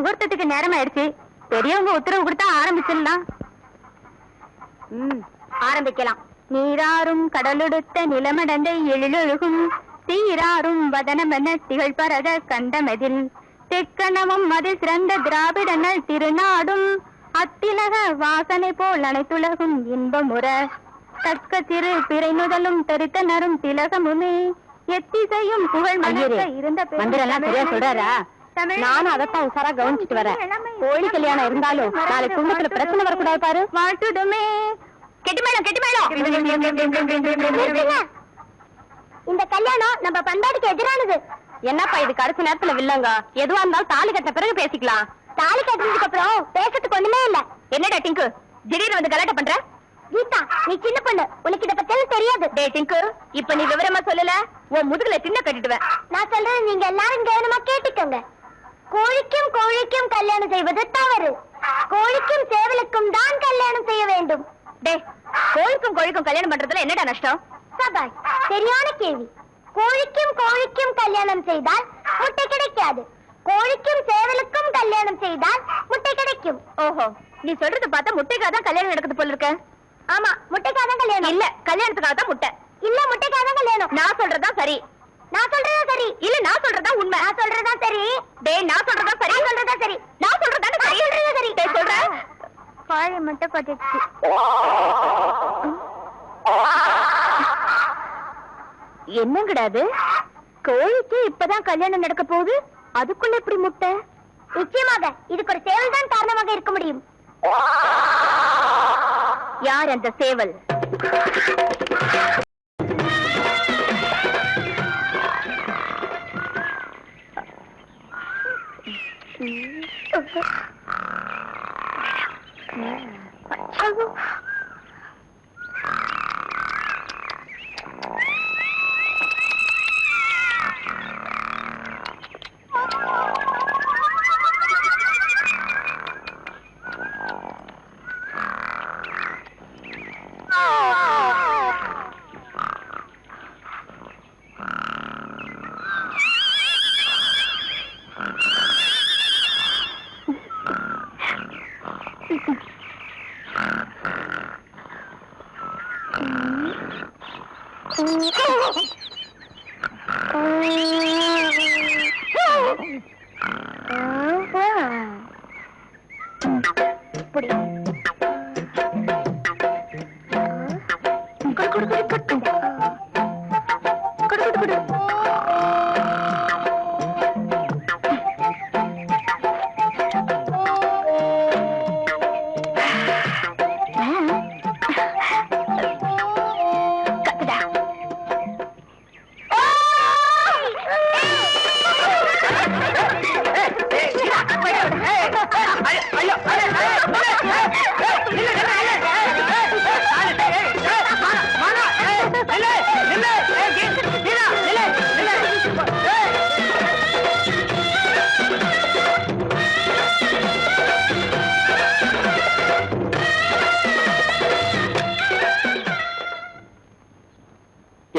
முகூர்த்தத்துக்கு நேரம் ஆயிடுச்சு. பெரியவங்க உத்தரவு கொடுத்தா ஆரம்பிச்சிடலாம். ஆரம்பிக்கலாம். நீராறும் கடலெடுத்த நிலமடந்தை எழிலொழுகும் சீராறும் வதனமென திகழ்பரத கண்டமெதில் தெக்கணமும் அதில் சிறந்த திராவிடனல் திருநாடும் அத்திலக வாசனை போல் அனைத்துலகும் இன்பமுற தக்க திரு பிறை நுதலும் தரித்தனரும் திலகமுமே எத்திசையும் புகழ் மணக்க இருந்த மந்திரெல்லாம் சரியா சொல்றாரா? நானும் அதத்தான் உசாரா கவனிச்சுட்டு வரேன். கோயில் கல்யாணம் இருந்தாலும் நாளைக்கு குடும்பத்துல பிரச்சனை வரக்கூடாது பாரு. வாழ்த்துடுமே. கெட்டி மேளம் கெட்டி மேளம். இந்த கல்யாணம் நம்ம பண்பாட்டுக்கு எதிரானது. என்னப்பா இது கடைசி நேரத்துல வில்லங்க? எதுவா இருந்தாலும் தாலி கட்ட பிறகு பேசிக்கலாம். தாலி கட்டினதுக்கு அப்புறம் பேசுறதுக்கு ஒண்ணுமே இல்ல. என்னடா டிங்கு திடீர்னு வந்து கலாட்ட பண்ற? கீதா, நீ சின்ன பொண்ணு, உனக்கு இத பத்தி தெரியாது. டே டிங்கு, இப்ப நீ விவரமா சொல்லல உன் முதுகுல சின்ன கட்டிடுவேன். நான் சொல்றேன், நீங்க எல்லாரும் கவனமா கேட்டுக்கோங்க. கோழிக்கும் கோழிக்கும் கல்யாணம் செய்வது தவறு. கோழிக்கும் சேவலுக்கும் தான் கல்யாணம் செய்ய வேண்டும். டே, கோழிக்கும் கோழிக்கும் கல்யாணம் பண்றதுல என்னடா நஷ்டம்? சபாய், சரியான கேள்வி. கோழிக்கும் கோழிக்கும் கல்யாணம் செய்தால் முட்டை கிடைக்காது. கோழிக்கும் சேவலுக்கும் கல்யாணம் செய்தால் முட்டை கிடைக்கும். ஓஹோ, நீ சொல்றது பார்த்தா முட்டைக்காக தான் கல்யாணம் நடக்குது போல இருக்க. ஆமா, முட்டைக்காக தான் கல்யாணம். இல்ல, கல்யாணத்துக்காக தான் முட்டை. இல்ல, முட்டைக்காக தான் கல்யாணம். நான் சொல்றதா சரி. நான் சொல்றதா சரி. இல்ல, நான் சொல்றதா உண்மை. நான் சொல்றதா சரி. டேய், நான் சொல்றதா சரி. நான் சொல்றதா சரி. நான் சொல்றதா சரி. சொல்றதா சரி. டேய், சொல்றேன். காய் முட்டை பட்டுச்சு. என்னங்கடாது? கோழிக்கு இப்பதான் கல்யாணம் நடக்க போகுது, அதுக்குள்ள எப்படி முட்டை? நிச்சயமாக இதுக்கு ஒரு சேவல் தான் காரணமாக இருக்க முடியும். யார் அந்த சேவல்?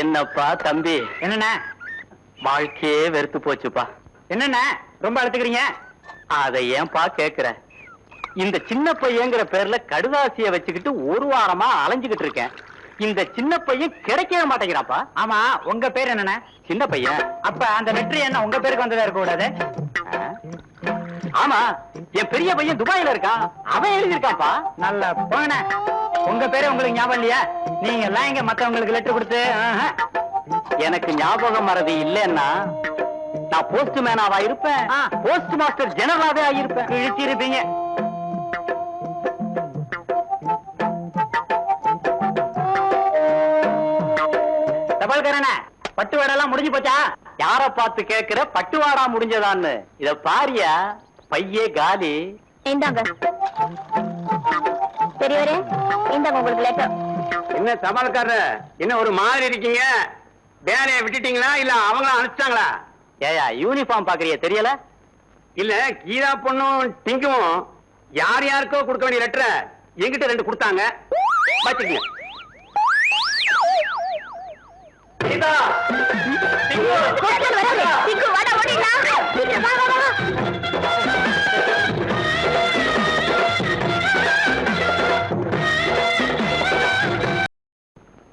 என்னப்பா தம்பி? என்னண்ணா? வாழ்க்கையே வெறுத்து போச்சுப்பா. என்னண்ணா ரொம்ப அழுத்துக்கிறீங்க? அதை ஏன்பா கேக்குற? இந்த சின்ன பையங்கிற பேர்ல கடுதாசிய வச்சுக்கிட்டு ஒரு வாரமா அலைஞ்சுகிட்டு இருக்கேன். இந்த சின்ன பையன் கிடைக்கவே மாட்டேங்கிறாப்பா. ஆமா, உங்க பேர் என்னண்ணா? சின்ன பையன். அப்ப அந்த லெட்டர் என்ன உங்க பேருக்கு வந்ததா இருக்க கூடாது? ஆமா, என் பெரிய பையன் துபாயில இருக்கான், அவன் எழுதியிருக்காப்பா. நல்ல போன உங்க பேரு உங்களுக்கு ஞாபகம் இல்லையா? நீங்க எல்லாம் இங்க மத்தவங்களுக்கு லெட்டர் கொடுத்து எனக்கு ஞாபகம் மறதி இல்லைன்னா நான் போஸ்ட் மேனாவா இருப்பேன், போஸ்ட் மாஸ்டர் ஜெனரலாவே ஆகியிருப்பேன். இழுத்தி இருப்பீங்க. தபால்காரன, பட்டுவாடெல்லாம் முடிஞ்சு போச்சா? யார பார்த்து கேக்குற பட்டுவாடா முடிஞ்சதான்னு? இத பாரியா, பையே காலி. இந்தாங்க பெரியவரே, இந்தாங்க உங்களுக்கு லெட்டர். என்ன தபால்காரர், என்ன ஒரு மாதிரி இருக்கீங்க? வேலையை விட்டுட்டீங்களா இல்ல அவங்கள அனுப்பிச்சாங்களா? ஏயா யூனிஃபார்ம் பாக்குறிய தெரியல? இல்ல, கீதா பொண்ணும் டிங்கும் யார் யாருக்கோ கொடுக்க வேண்டிய லெட்டரை என்கிட்ட 2 கொடுத்தாங்க. பாத்துக்கங்க. கீதா, டிங்கு, டிங்கு வாடா, ஓடிடலாம். வா வா வா.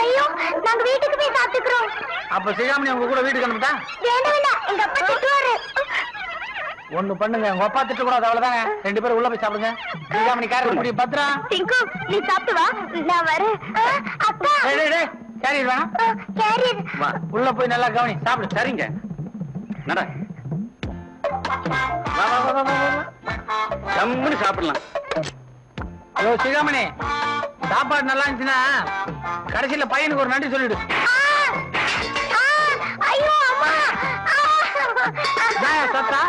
ஐயோ நாங்க வீட்டுக்கு போய் சாப்பிட்டுக்கிறோம். அப்ப சிகாமணி உங்க கூட வீட்டுக்கு அனுப்பிட்டா? வேண்டாம் வேண்டாம், எங்க அப்பா திட்டுவாரு. ஒண்ணு பண்ணுங்க, உங்க அப்பா திட்டு கூடாது, அவ்வளவுதானே. 2 பேரும் உள்ள போய் சாப்பிடுங்க. சிகாமணி கேரட் முடி பத்திரா. டிங்கு நீ சாப்பிட்டு வா, நான் வரேன். அப்பா கேரியர் வேணாம், கேரியர். வா உள்ள போய் நல்லா கவனி, சாப்பிடு. சரிங்க நட வா வா வா வா வா. கம்முன்னு சாப்பிடலாம். ஹலோ சிகாமணி, சாப்பாடு நல்லா இருந்துச்சுன்னா கடைசியில பையனுக்கு ஒரு நன்றி சொல்லிடு. ஐயோ அம்மா. சத்தா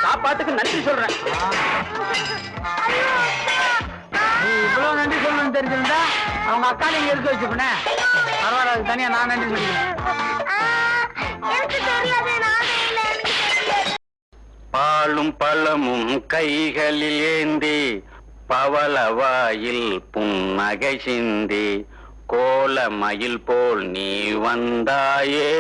சாப்பாட்டுக்கு நன்றி சொல்றேன். நீ இவ்வளவு நன்றி சொல்லணும்னு தெரிஞ்சிருந்தா அவங்க அக்கா நீங்க எடுத்து வச்சுப்பேனே. பரவாயில்ல, அது தனியா நான் நன்றி சொல்லிக்கிறேன். எனக்கு தெரியாது, பாலும் பழமும் கைகளில் ஏந்தி பவளவாயில் புன்னகை சிந்தி கோலமயில் போல் நீ வந்தாயே.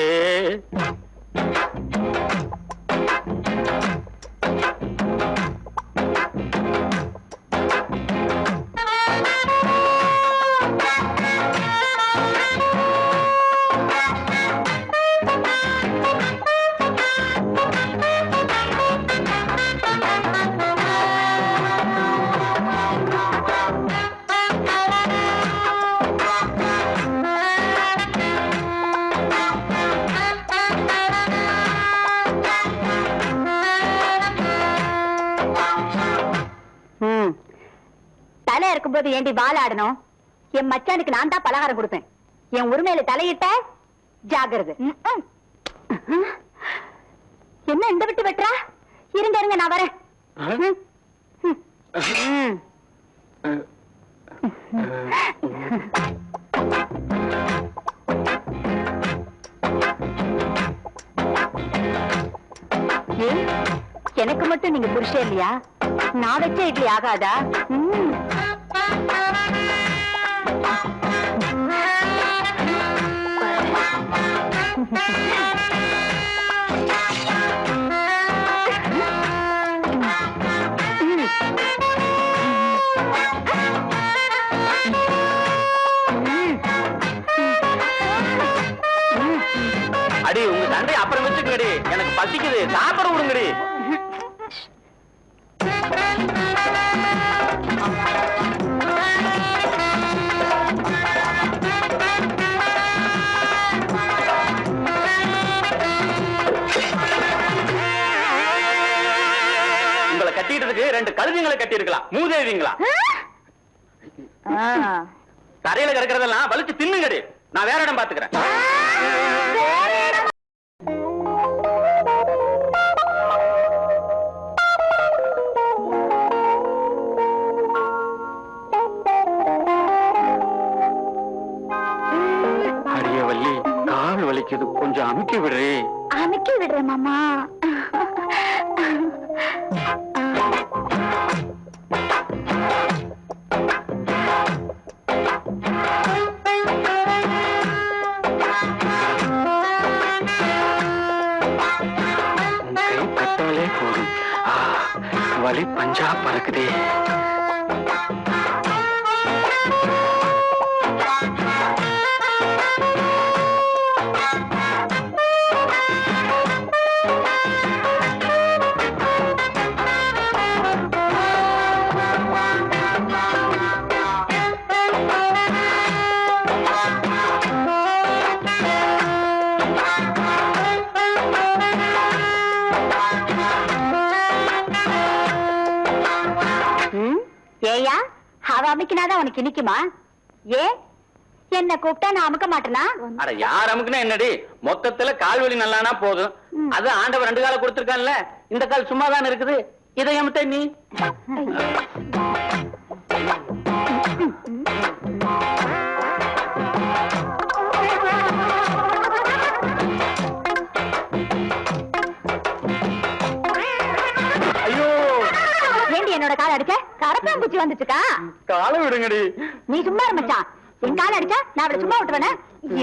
தலை இருக்கும்போது ஏண்டி வாழாடணும்? என் மச்சானுக்கு நான் தான் பலகாரம் கொடுப்பேன். என் உரிமையில தலையிட்ட ஜாகிரதை. என்ன இந்த விட்டு வெட்டுறா? இருங்க இருங்க, நான் வரேன். எனக்கு மட்டும் நீங்க புருஷன் இல்லையா? நான் வச்ச இட்லி ஆகாதா? அடி உங்க சண்டை அப்புறம் வச்சுக்கடி, எனக்கு பசிக்குது, சாப்பிட விடுங்கடி. உங்களை கட்டிட்டதுக்கு 2 கழுதைங்களை கட்டி இருக்கலாம். மூதேவிங்களா? கரையில கிடக்கிறதெல்லாம் வலிச்சு தின்னுங்கடி. நான் வேற இடம் பாத்துக்கிறேன். அரியவல்லி, கால் வலிக்குது, கொஞ்சம் அமுக்கி விடுறே. அமுக்கி விடுறேன் மாமா. போதும், வலி பஞ்சா பறக்குதே. ஏயா, அவ அமுக்கினாதான் உனக்கு இனிக்குமா? ஏ, என்ன கூப்பிட்டா நான் அமுக்க மாட்டேனா? அட யார் அமுக்குனா என்னடி, மொத்தத்துல கால்வலி நல்லானா போதும். அது ஆண்டவர் 2 கால கொடுத்திருக்கான்ல, இந்த கால் சும்மா தானே இருக்குது, இதை அமுத்த நீ. ஐயோ, ஏண்டி என்னோட கால் அடிச்ச? கரப்பாம்பூச்சி வந்துச்சுக்கா? காலை விடுங்கடி. நீ சும்மா இரு மச்சான். என் கால் அடிச்சா நான் அவளை சும்மா விட்டுவேனே?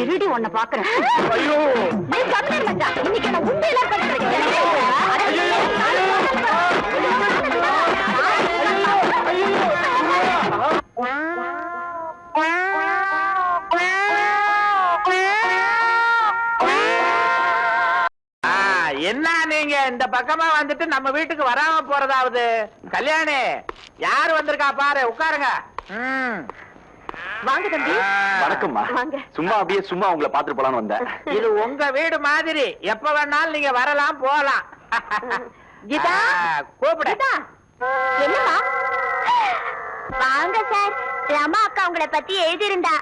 இருடி, உன்னை பாக்குறேன். ஐயோ, நீ கம்மி மச்சான். இன்னைக்கு என்ன உண்மையில என்ன நீங்க இந்த பக்கமா வந்துட்டு நம்ம வீட்டுக்கு வராம போறதாவது? கல்யாணி யாரு வந்திருக்கா பாரு, உட்காருங்க. வாங்க தம்பி. வணக்கம்மா. வாங்க. சும்மா அப்படியே சும்மா உங்களை பாத்துட்டு போலான்னு வந்தேன். இது உங்க வீடு மாதிரி, எப்ப வேணாலும் நீங்க வரலாம் போலாம். கீதா கூப்பிடு. என்னமா? வாங்க சார், ரமா அக்கா உங்களை பத்தி எழுதியிருந்தா.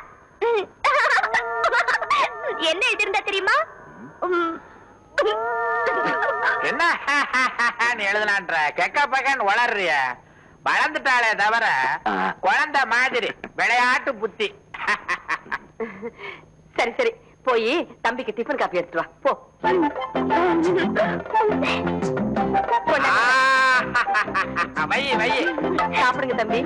என்ன எழுதியிருந்தா தெரியுமா? என்ன நீ எழுதலான்ற கெக்க பக்கன்னு வளர்றிய? வளர்ந்துட்டாளே தவிர குழந்தை மாதிரி விளையாட்டு புத்தி. சரி சரி, போய் தம்பிக்கு டிஃபன் காப்பி எடுத்துட்டு வா போ. வை வை சாப்பிடுங்க தம்பி.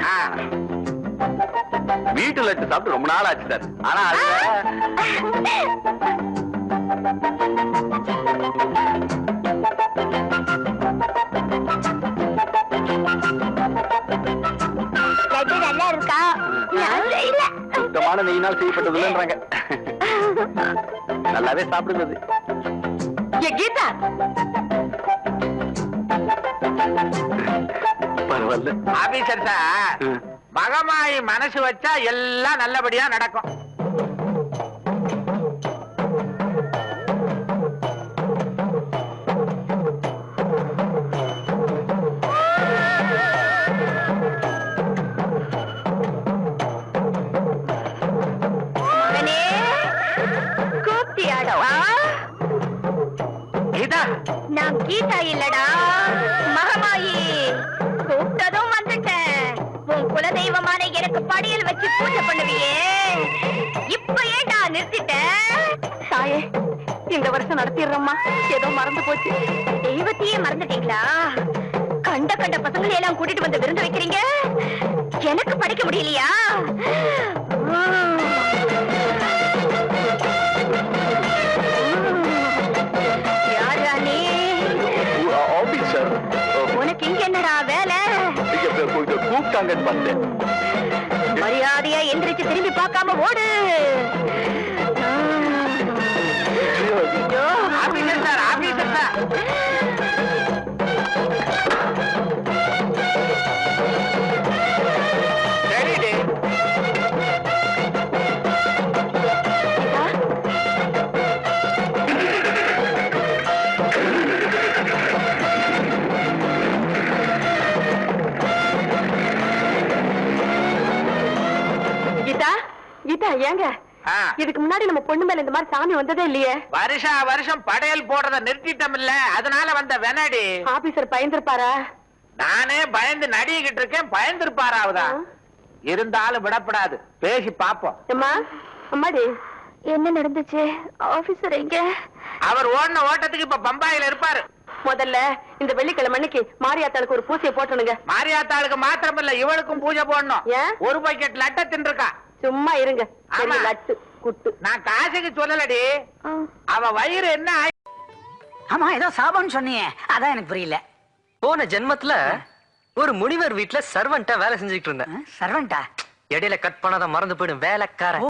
வீட்டுல வச்சு சாப்பிட்டு ரொம்ப நாள் ஆச்சு சார். ஆனா லட்டு நல்லா இருக்கா? சுத்தமான நெய்யினால் செய்யப்பட்டதுன்றாங்க. நல்லாவே சாப்பிடுறது. கீதா பரவாயில்ல. ஆபீசர் சார், மகமாயி மனசு வச்சா எல்லாம் நல்லபடியா நடக்கும். மகனே, கூப்பிட்டியாடா? கீதா, நான் கீதா இல்லடா, மகமாயி. கூப்பிட்டதும் வந்துட்டேன். உன் குலதெய்வமான எனக்கு படியல் வச்சு பூஜை பண்ணுவியே, இப்ப ஏண்டா நிறுத்திட்ட? தாயே, இந்த வருஷம் நடத்திடுறோம்மா. ஏதோ மறந்து போச்சு. தெய்வத்தையே மறந்துட்டீங்களா? கண்ட கண்ட பசங்களை எல்லாம் கூட்டிட்டு வந்து விருந்து வைக்கிறீங்க, எனக்கு படிக்க முடியலையா? யாரா நீ? ஆபீசர், உனக்கு இங்க என்னடா வேலை? கூப்பிட்டாங்கன்னு பார்த்தேன். மரியாதையா எந்திரிச்சு திரும்பி பார்க்காம ஓடு. ஐயோ. Officer sir, officer sir. சரிடி. கீதா, கீதா ஏங்க? இதுக்கு முன்னாடி நம்ம பொண்ணு மேல இந்த மாதிரி சாமி வந்ததே இல்லையே. வருஷா வருஷம் படையல் போடுறத நிறுத்திட்டோம் இல்ல, அதனால வந்த வெனடி. ஆபீசர் பயந்துருப்பாரா? நானே பயந்து நடிகிட்டு இருக்கேன், பயந்துருப்பாராவதா? இருந்தாலும் விடப்படாது, பேசி பாப்போம். அம்மா, அம்மாடி, என்ன நடந்துச்சு? ஆபீசர் எங்க? அவர் ஓடின ஓட்டத்துக்கு இப்ப பம்பாயில இருப்பாரு. முதல்ல இந்த வெள்ளிக்கிழமை அன்னைக்கு மாரியாத்தாளுக்கு ஒரு பூசையை போட்டணுங்க. மாரியாத்தாளுக்கு மாத்திரம் இல்ல, இவளுக்கும் பூஜை போடணும். ஏன்? ஒரு பாக்கெட் லட்ட தின்றுக்கா. சும்மா இருங்க. ஆமா. லட்டு குட்டு. நான் காசுக்கு சொல்லலடி, அவ வயிறு என்ன ஆமா, ஏதோ சாபம்னு சொன்னியே, அதான் எனக்கு புரியல. போன ஜென்மத்துல ஒரு முனிவர் வீட்டுல சர்வன்ட்டா வேலை செஞ்சுட்டு இருந்தேன். சர்வன்டா? இடையில கட் பண்ணாத மறந்து போயிடும் வேலைக்காரன்.